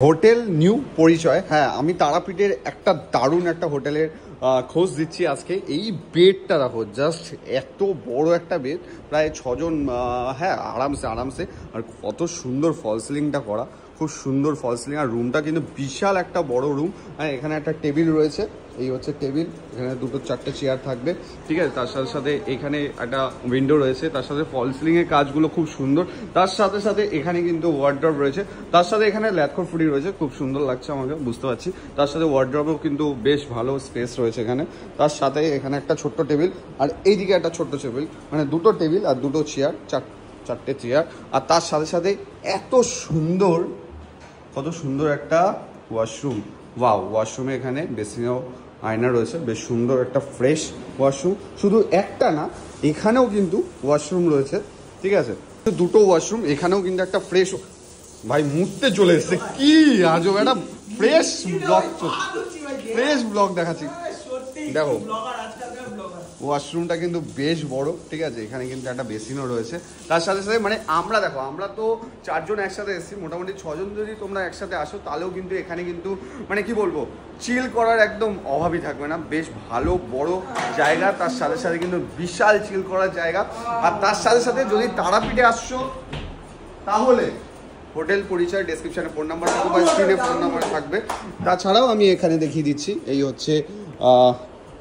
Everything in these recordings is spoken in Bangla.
হোটেল নিউ পরিচয়। হ্যাঁ, আমি তারাপীঠের একটা দারুণ একটা হোটেলের খোঁজ দিচ্ছি আজকে। এই বেডটা দেখো, জাস্ট এত বড় একটা বেড, প্রায় 6 জন। হ্যাঁ, আরামসে। আর কত সুন্দর ফল সিলিংটা করা, খুব সুন্দর ফল সিলিং। আর রুমটা কিন্তু বিশাল একটা বড় রুম। হ্যাঁ, এখানে একটা টেবিল রয়েছে, এই হচ্ছে টেবিল। এখানে 2-4টে চেয়ার থাকবে, ঠিক আছে। তার সাথে সাথে এখানে একটা উইন্ডো রয়েছে, তার সাথে ফল সিলিংয়ের কাজগুলো খুব সুন্দর। তার সাথে সাথে এখানে কিন্তু ওয়ার্ড্রপ রয়েছে, তার সাথে এখানে ল্যাথকো ফুডি রয়েছে, খুব সুন্দর লাগছে আমাকে, বুঝতে পারছি। তার সাথে ওয়ার্ড্রপেও কিন্তু বেশ ভালো স্পেস রয়েছে এখানে। তার সাথে এখানে একটা ছোট্ট টেবিল, আর এইদিকে একটা ছোট্ট টেবিল, মানে 2টো টেবিল আর 2টো চেয়ার, 4টে চেয়ার। আর তার সাথে সাথে এত সুন্দর, কত সুন্দর একটা ওয়াশরুম। ওয়াও, ওয়াশরুমে এখানে বেসিনেও আয়না রয়েছে, বেশ সুন্দর একটা ফ্রেশ ওয়াশরুম। শুধু একটা না, এখানেও কিন্তু ওয়াশরুম রয়েছে, ঠিক আছে। 2টো ওয়াশরুম, এখানেও কিন্তু একটা ফ্রেশ। ভাই মুহূর্তে চলে এসছে, কি আজব একটা ফ্রেশ ব্লগ দেখাচ্ছি। দেখো, ওয়াশরুমটা কিন্তু বেশ বড়, ঠিক আছে। এখানে কিন্তু একটা বেসিনও রয়েছে। তার সাথে সাথে মানে আমরা দেখো, আমরা তো 4 জন একসাথে এসেছি, মোটামুটি 6 জন যদি তোমরা একসাথে আসো, তাহলেও কিন্তু এখানে কিন্তু মানে কি বলবো, চিল করার একদম অভাবই থাকবে না। বেশ ভালো বড় জায়গা, তার সাথে সাথে কিন্তু বিশাল চিল করার জায়গা। আর তার সাথে সাথে যদি তারাপীঠে আসছো, তাহলে হোটেল পরিচয় ডেসক্রিপশনে ফোন নাম্বার থাকবে বা স্ক্রিনে ফোন নাম্বার থাকবে। তাছাড়াও আমি এখানে দেখিয়ে দিচ্ছি, এই হচ্ছে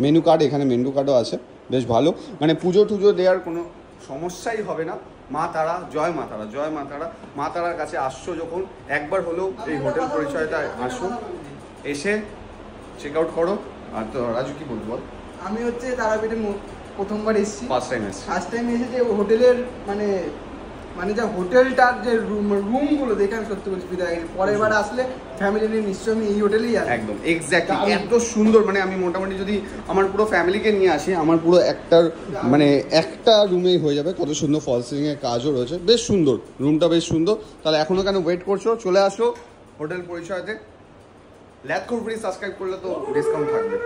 মেনু কার্ড। এখানে মেনু কার্ডও আছে, বেশ ভালো। মানে পুজো টুজো দেওয়ার কোনো সমস্যাই হবে না। মা তারা, জয় মা তারা, জয় মা তারা। মা তারার কাছে আসছো যখন, একবার হলেও এই হোটেল পরিচয়টা আসো, এসে চেক আউট করো। আর তো রাজু কি বলবো? আমি হচ্ছে তারাপীঠে প্রথমবার এসেছি, ফার্স্ট টাইম এসে যে হোটেলের মানে যা হোটেলটার যে রুমগুলো দেখে আমি সত্যি বলছি বিদায়। পরের বার আসলে ফ্যামিলি নিয়ে নিশ্চয়ই আমি এই হোটেলেই আসবো। একদম এক্স্যাক্টলি, এত সুন্দর। মানে আমি মোটামুটি যদি আমার পুরো ফ্যামিলিকে নিয়ে আসি, আমার পুরো একটা রুমেই হয়ে যাবে। কত সুন্দর ফল সিলিংয়ের কাজও রয়েছে, বেশ সুন্দর রুমটা, বেশ সুন্দর। তাহলে এখনো কেন ওয়েট করছো? চলে আসো হোটেল পরিচয়তে। ল্যাথকো ফুডি সাবস্ক্রাইব করলে তো ডিসকাউন্ট থাকবে।